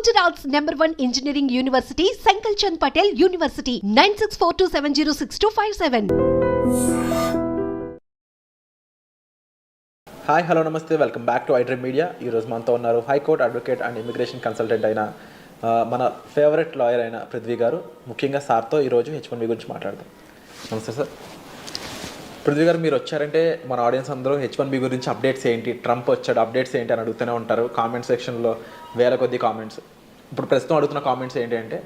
Gujarat's #1 engineering university, Sankalchand Patel University, 9642706257. Hi hello నమస్తే welcome back to iDream media. ఈరోజు మనతో ఉన్నారు high court advocate and immigration consultant అయిన మన ఫేవరెట్ లాయర్ అయిన పృథ్వీ గారు. ముఖ్యంగా సార్తో ఈరోజు H1B గురించి మాట్లాడదాం. నమస్తే సార్. పృథ్వీ గారు, మీరు వచ్చారంటే మన ఆడియన్స్ అందరూ H1B గురించి అప్డేట్స్ ఏంటి, ట్రంప్ వచ్చాడు అప్డేట్స్ ఏంటి అని అడుగుతూనే ఉంటారు. కామెంట్ సెక్షన్లో వేల కొద్ది కామెంట్స్. ఇప్పుడు ప్రస్తుతం అడుగుతున్న కామెంట్స్ ఏంటి అంటే,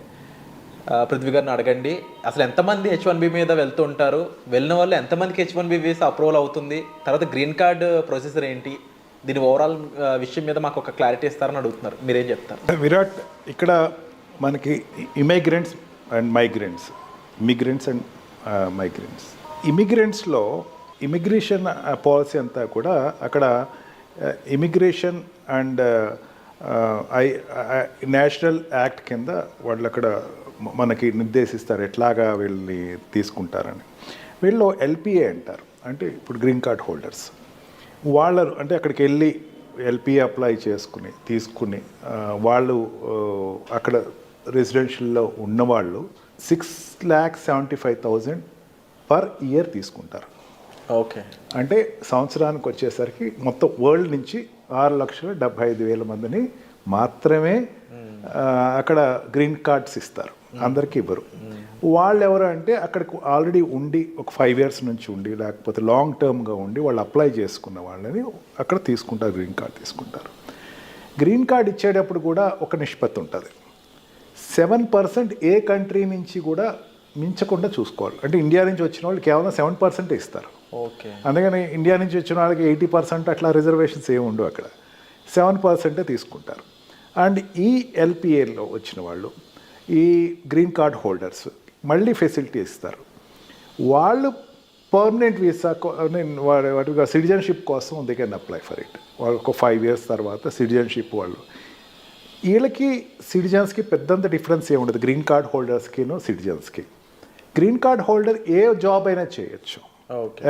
పృథ్వీ గారిని అడగండి, అసలు ఎంతమంది H1B మీద వెళ్తూ ఉంటారు, వెళ్ళిన వాళ్ళు ఎంతమందికి H1B వీసా అప్రూవల్ అవుతుంది, తర్వాత గ్రీన్ కార్డ్ ప్రొసెసర్ ఏంటి, దీని ఓవరాల్ విషయం మీద మాకు ఒక క్లారిటీ ఇస్తారని అడుగుతున్నారు. మీరేం చెప్తారు? విరాట్, ఇక్కడ మనకి ఇమిగ్రెంట్స్ అండ్ మైగ్రెంట్స్, ఇమిగ్రెంట్స్లో ఇమిగ్రేషన్ పాలసీ అంతా కూడా అక్కడ ఇమిగ్రేషన్ అండ్ నేషనల్ యాక్ట్ కింద వాళ్ళు అక్కడ మనకి నిర్దేశిస్తారు ఎట్లాగా వీళ్ళని తీసుకుంటారని. వీళ్ళు ఎల్పిఏ అంటారు, అంటే ఇప్పుడు గ్రీన్ కార్డ్ హోల్డర్స్. వాళ్ళు అంటే అక్కడికి వెళ్ళి ఎల్పిఏ అప్లై తీసుకుని వాళ్ళు అక్కడ రెసిడెన్షియల్లో ఉన్నవాళ్ళు 6,75,000 పర్ ఇయర్ తీసుకుంటారు. ఓకే, అంటే సంవత్సరానికి వచ్చేసరికి మొత్తం వరల్డ్ నుంచి 6,75,000 మందిని మాత్రమే అక్కడ గ్రీన్ కార్డ్స్ ఇస్తారు, అందరికీ ఇవ్వరు. వాళ్ళు ఎవరు అంటే అక్కడికి ఆల్రెడీ ఉండి ఒక 5 years నుంచి ఉండి, లేకపోతే లాంగ్ టర్మ్గా ఉండి వాళ్ళు అప్లై చేసుకున్న వాళ్ళని అక్కడ తీసుకుంటారు, గ్రీన్ కార్డ్ తీసుకుంటారు. గ్రీన్ కార్డ్ ఇచ్చేటప్పుడు కూడా ఒక నిష్పత్తి ఉంటుంది. 7% ఏ కంట్రీ నుంచి కూడా మించకుండా చూసుకోవాలి. అంటే ఇండియా నుంచి వచ్చిన వాళ్ళు కేవలం 7% ఇస్తారు. ఓకే, అందుకని ఇండియా నుంచి వచ్చిన వాళ్ళకి 80% అట్లా రిజర్వేషన్స్ ఏమి ఉండవు, అక్కడ 7% తీసుకుంటారు. అండ్ ఈ ఎల్పిఏలో వచ్చిన వాళ్ళు, ఈ గ్రీన్ కార్డ్ హోల్డర్స్ మళ్ళీ ఫెసిలిటీ ఇస్తారు. వాళ్ళు పర్మనెంట్ వీసా వాటిగా సిటిజన్షిప్ కోసం they can apply for it. వాళ్ళు ఒక 5 years తర్వాత సిటిజన్షిప్ వాళ్ళు. వీళ్ళకి సిటిజన్స్కి పెద్దంత డిఫరెన్స్ ఏమి ఉండదు, గ్రీన్ కార్డ్ హోల్డర్స్కిను సిటిజన్స్కి. గ్రీన్ కార్డ్ హోల్డర్ ఏ జాబ్ అయినా చేయొచ్చు,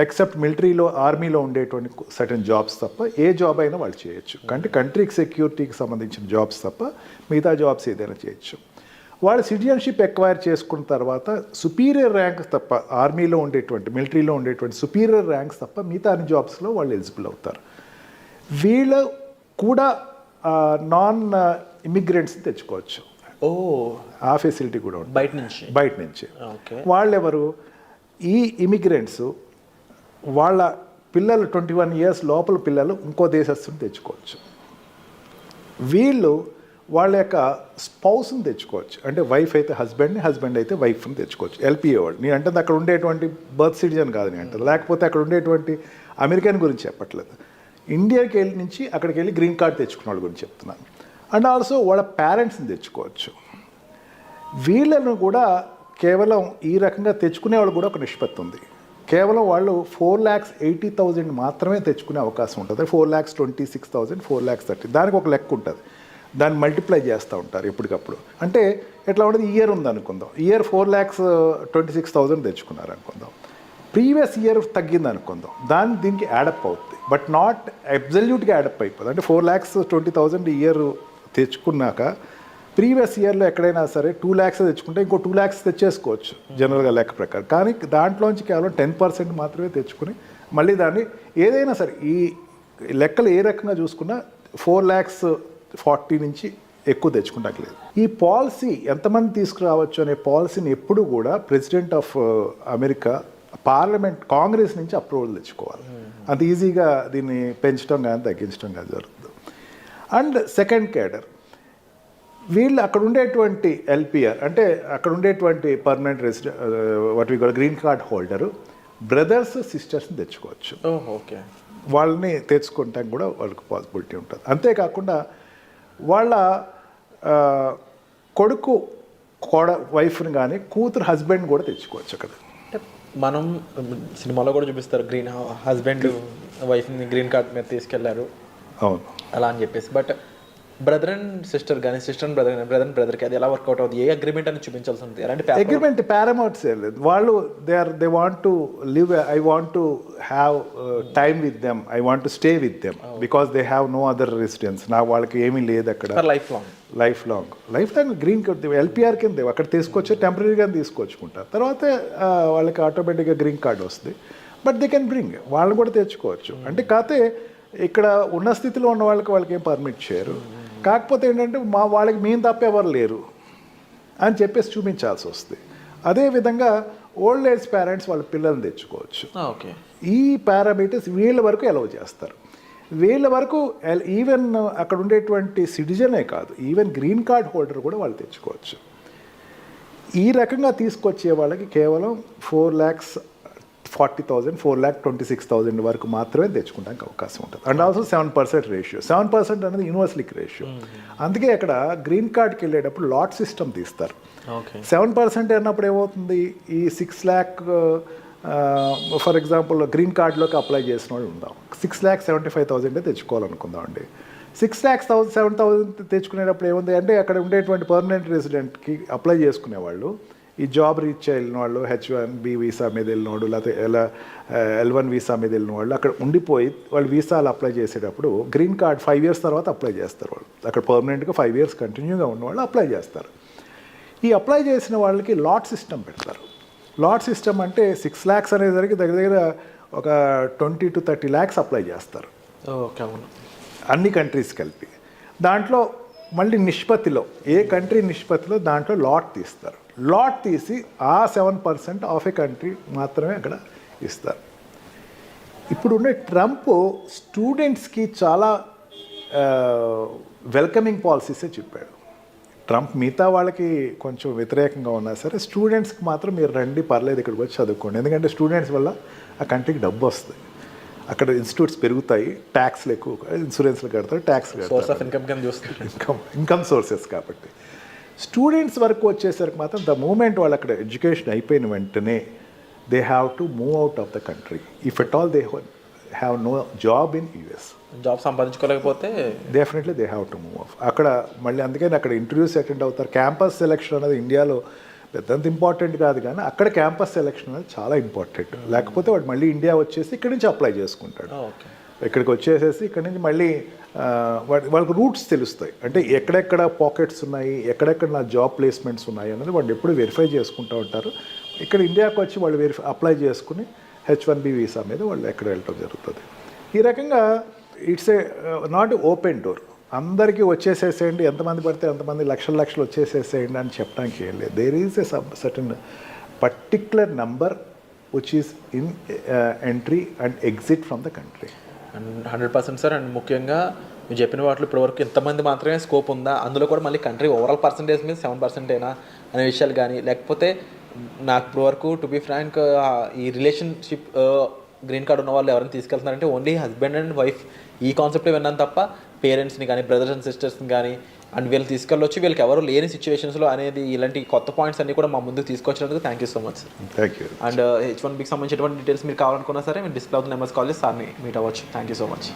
ఎక్సెప్ట్ మిలిటరీలో, ఆర్మీలో ఉండేటువంటి సర్టన్ జాబ్స్ తప్ప ఏ జాబ్ అయినా వాళ్ళు చేయొచ్చు. అంటే కంట్రీకి సెక్యూరిటీకి సంబంధించిన జాబ్స్ తప్ప మిగతా జాబ్స్ ఏదైనా చేయొచ్చు. వాళ్ళు సిటిజన్షిప్ ఎక్వైర్ చేసుకున్న తర్వాత సుపీరియర్ ర్యాంక్స్ తప్ప, ఆర్మీలో ఉండేటువంటి, మిలిటరీలో ఉండేటువంటి సుపీరియర్ ర్యాంక్స్ తప్ప మిగతా అన్ని జాబ్స్లో వాళ్ళు ఎలిజిబుల్ అవుతారు. వీళ్ళు కూడా నాన్ ఇమిగ్రెంట్స్ని తెచ్చుకోవచ్చు. ఆ ఫెసిలిటీ కూడా ఉంటుంది బయట నుంచి. వాళ్ళెవరు? ఈ ఇమిగ్రెంట్స్ వాళ్ళ పిల్లలు 21 years లోపల పిల్లలు ఇంకో దేశస్తుని తెచ్చుకోవచ్చు. వీళ్ళు వాళ్ళ యొక్క స్పౌస్ని తెచ్చుకోవచ్చు. అంటే వైఫ్ అయితే హస్బెండ్ని, హస్బెండ్ అయితే వైఫ్ని తెచ్చుకోవచ్చు. ఎల్పిఏ వాళ్ళు. నేను అంటే అక్కడ ఉండేటువంటి బర్త్ సిటిజన్ కాదు నేను అంటే, లేకపోతే అక్కడ ఉండేటువంటి అమెరికన్ గురించి చెప్పట్లేదు. ఇండియాకి వెళ్ళి నుంచి అక్కడికి వెళ్ళి గ్రీన్ కార్డ్ తెచ్చుకున్న వాళ్ళ గురించి చెప్తున్నాను. అండ్ ఆల్సో వాళ్ళ పేరెంట్స్ని తెచ్చుకోవచ్చు. వీళ్ళను కూడా కేవలం ఈ రకంగా తెచ్చుకునే వాళ్ళు కూడా ఒక నిష్పత్తి ఉంది. కేవలం వాళ్ళు 4,80,000 మాత్రమే తెచ్చుకునే అవకాశం ఉంటుంది. 4,26,000, 4,30,000 దానికి ఒక లెక్క ఉంటుంది. దాన్ని మల్టిప్లై చేస్తూ ఉంటారు ఎప్పటికప్పుడు. అంటే ఎట్లా ఉంటుంది, ఇయర్ ఉందనుకుందాం, ఇయర్ 4,26,000 తెచ్చుకున్నారు అనుకుందాం, ప్రీవియస్ ఇయర్ తగ్గింది అనుకుందాం, దీనికి యాడప్ అవుతుంది. బట్ నాట్ అబ్జల్యూట్గా యాడప్ అయిపోతుంది. అంటే 4,20,000 ఇయర్ తెచ్చుకున్నాక ప్రీవియస్ ఇయర్లో ఎక్కడైనా సరే 2 lakhs తెచ్చుకుంటే ఇంకో 2 lakhs తెచ్చేసుకోవచ్చు జనరల్గా లెక్క ప్రకారం. కానీ దాంట్లోంచి కేవలం 10% మాత్రమే తెచ్చుకుని మళ్ళీ దాన్ని ఏదైనా సరే ఈ లెక్కలు ఏ రకంగా చూసుకున్నా 4,40,000 నుంచి ఎక్కువ తెచ్చుకుంటలేదు. ఈ పాలసీ ఎంతమంది తీసుకురావచ్చు అనే పాలసీని ఎప్పుడు కూడా president of America parliament, Congress నుంచి అప్రూవల్ తెచ్చుకోవాలి. అంత ఈజీగా దీన్ని పెంచడం కానీ తగ్గించడం కానీ జరుగుతుంది. అండ్ సెకండ్ కేడర్, వీళ్ళు అక్కడ ఉండేటువంటి ఎల్పిఆర్ అంటే అక్కడ ఉండేటువంటి permanent resident what we call green card holder brothers, సిస్టర్స్ని తెచ్చుకోవచ్చు. ఓకే, వాళ్ళని తెచ్చుకుంటానికి కూడా వాళ్ళకి పాసిబిలిటీ ఉంటుంది. అంతేకాకుండా వాళ్ళ కొడుకు వైఫ్ని కానీ కూతురు హస్బెండ్ కూడా తెచ్చుకోవచ్చు. అక్కడ మనం సినిమాలో కూడా చూపిస్తారు, హస్బెండ్ వైఫ్ని గ్రీన్ కార్డ్ మీద తీసుకెళ్లారు, అవును అలా అని చెప్పేసి. బట్ బ్రదర్ అండ్ సిస్టర్ కానీ, సిస్టర్ అండ్ బ్రదర్కి అది ఎలా వర్కౌట్ అవుతుంది? ఏ అగ్రిమెంట్ అని చూపించాల్సి ఉంటుంది? అలాంటి అగ్రిమెంట్ పారామౌంట్స్ ఏం లేదు. వాళ్ళు they want to live, I want to have time with them, I want to stay with them because they have no other residence. నాకు వాళ్ళకి ఏమీ లేదు అక్కడ, life long life long green card LPR కింద అక్కడ తీసుకొచ్చి టెంపరీగా తీసుకొచ్చుకుంటారు. తర్వాత వాళ్ళకి ఆటోమేటిక్గా గ్రీన్ కార్డ్ వస్తుంది. బట్ దే కెన్ బ్రింగ్, వాళ్ళు కూడా తెచ్చుకోవచ్చు. అంటే కాకపోతే ఇక్కడ ఉన్న స్థితిలో ఉన్న వాళ్ళకి ఏం పర్మిట్ చేయరు. కాకపోతే ఏంటంటే వాళ్ళకి మేము తప్ప ఎవరు లేరు అని చెప్పేసి చూపించాల్సి వస్తుంది. అదేవిధంగా ఓల్డ్ ఏజ్ పేరెంట్స్ వాళ్ళ పిల్లల్ని తెచ్చుకోవచ్చు. ఓకే, ఈ పారామీటర్స్ వీళ్ళ వరకు అలౌ చేస్తారు. వీళ్ళ వరకు ఈవెన్ అక్కడ ఉండేటువంటి సిటిజనే కాదు, ఈవెన్ గ్రీన్ కార్డ్ హోల్డర్ కూడా వాళ్ళు తెచ్చుకోవచ్చు. ఈ రకంగా తీసుకొచ్చే వాళ్ళకి కేవలం 4,40,000 4,26,000 వరకు మాత్రమే తెచ్చుకోవడానికి అవకాశం ఉంటుంది. And also 7% ratio. 7% అనేది యూనివర్సలిక్ రేషియో. అందుకే అక్కడ గ్రీన్ కార్డ్కి వెళ్ళేటప్పుడు లాట్ సిస్టమ్ తీస్తారు. 7% అన్నప్పుడు ఏమవుతుంది, ఈ 6 lakh ఫర్ ఎగ్జాంపుల్ గ్రీన్ కార్డులోకి అప్లై చేసిన వాళ్ళు ఉందాం, 6,75,000 తెచ్చుకోవాలనుకుందాం అండి. 6,07,000 తెచ్చుకునేటప్పుడు ఏముంది అంటే అక్కడ ఉండేటువంటి పర్మనెంట్ రెసిడెంట్కి అప్లై చేసుకునేవాళ్ళు, ఈ జాబ్ రీచ్ వెళ్ళిన వాళ్ళు, H1B వీసా మీద వెళ్ళిన వాళ్ళు, లేకపోతే L1 వీసా మీద వెళ్ళిన వాళ్ళు అక్కడ ఉండిపోయి వాళ్ళు వీసాలు అప్లై చేసేటప్పుడు గ్రీన్ కార్డ్ 5 years తర్వాత అప్లై చేస్తారు. వాళ్ళు అక్కడ పర్మనెంట్గా 5 years కంటిన్యూగా ఉన్నవాళ్ళు అప్లై చేస్తారు. ఈ అప్లై చేసిన వాళ్ళకి లాట్ సిస్టమ్ పెడతారు. లాట్ సిస్టమ్ అంటే 6 lakhs అనేసరికి దగ్గర ఒక 20 to 30 lakhs అప్లై చేస్తారు. ఓకే, అవును, అన్ని కంట్రీస్ కలిపి. దాంట్లో మళ్ళీ నిష్పత్తిలో ఏ కంట్రీ నిష్పత్తిలో దాంట్లో లాట్ తీస్తారు. లాట్ తీసి ఆ 7% ఆఫ్ ఏ కంట్రీ మాత్రమే అక్కడ ఇస్తారు. ఇప్పుడున్న ట్రంప్ స్టూడెంట్స్కి చాలా వెల్కమింగ్ పాలసీసే చెప్పాడు. ట్రంప్ మిగతా వాళ్ళకి కొంచెం వ్యతిరేకంగా ఉన్నా సరే స్టూడెంట్స్కి మాత్రం మీరు రండి, పర్లేదు ఇక్కడికి వచ్చి చదువుకోండి. ఎందుకంటే స్టూడెంట్స్ వల్ల ఆ కంట్రీకి డబ్బు వస్తుంది, అక్కడ ఇన్స్టిట్యూట్స్ పెరుగుతాయి, ట్యాక్స్లు ఎక్కువ, ఇన్సూరెన్స్లు కడతారు, ట్యాక్స్లు కడతారు, ఇన్కమ్ సోర్సెస్. కాబట్టి స్టూడెంట్స్ వరకు వచ్చేసరికి మాత్రం ద మూమెంట్ వాళ్ళు అక్కడ ఎడ్యుకేషన్ అయిపోయిన వెంటనే they have to move out of the country if at all they have no job in US. Job సంపాదించుకోలేకపోతే definitely they have to move off. అక్కడ మళ్ళీ అందుకని అక్కడ ఇంటర్వ్యూస్ అటెండ్ అవుతారు. క్యాంపస్ సెలెక్షన్ అనేది ఇండియాలో పెద్దంత ఇంపార్టెంట్ కాదు, కానీ అక్కడ క్యాంపస్ సెలెక్షన్ అనేది చాలా ఇంపార్టెంట్. లేకపోతే వాడు మళ్ళీ ఇండియా వచ్చేసి ఇక్కడి నుంచి అప్లై చేసుకుంటాడు. ఇక్కడికి వచ్చేసేసి ఇక్కడి నుంచి మళ్ళీ వాళ్ళకి రూట్స్ తెలుస్తాయి. అంటే ఎక్కడెక్కడ పాకెట్స్ ఉన్నాయి, ఎక్కడెక్కడ నా జాబ్ ప్లేస్మెంట్స్ ఉన్నాయి అన్నది వాళ్ళు ఎప్పుడు వెరిఫై చేసుకుంటూ ఉంటారు. ఇక్కడ ఇండియాకి వచ్చి వాళ్ళు అప్లై చేసుకుని H1B వీసా మీద వాళ్ళు ఎక్కడ వెళ్ళటం జరుగుతుంది. ఈ రకంగా it's a not open door. అందరికీ వచ్చేసేసేయండి, ఎంతమంది పడితే అంతమంది లక్షలు వచ్చేసేసేయండి అని చెప్పడానికి ఏం లేదు. There is a certain particular number which is in entry and exit from the country. 100% sir. And ముఖ్యంగా మీరు చెప్పిన వాటిలో ఇప్పటివరకు ఇంతమంది మాత్రమే స్కోప్ ఉందా, అందులో కూడా మళ్ళీ కంట్రీ ఓవరాల్ పర్సంటేజ్ మీద 7%ఏనా అనే విషయాలు కానీ, లేకపోతే నాకు ఇప్పటివరకు టు బీ ఫ్రాంక్ ఈ రిలేషన్షిప్ గ్రీన్ కార్డ్ ఉన్న వాళ్ళు ఎవరైనా తీసుకెళ్తున్నారంటే ఓన్లీ హస్బెండ్ అండ్ వైఫ్ ఈ కాన్సెప్ట్ విన్నాను తప్ప పేరెంట్స్ని కానీ బ్రదర్స్ అండ్ సిస్టర్స్ని కానీ అండ్ వీళ్ళు తీసుకెళ్ళొచ్చి వీళ్ళకి ఎవరు లేని సిచ్యువేషన్స్లో అనేది ఇలాంటి కొత్త పాయింట్స్ అన్ని కూడా మా ముందుకు తీసుకొచ్చినందుకు thank you so much sir. Thank you. And H1Bకి సంబంధించినటువంటి డీటెయిల్స్ మీరు కావాలనుకున్నా సరే మీరు డిస్ప్లే అవుతున్న నెంబర్స్ కాల్ చేసి సార్ని మీట్ అవ్వచ్చు. Thank you so much.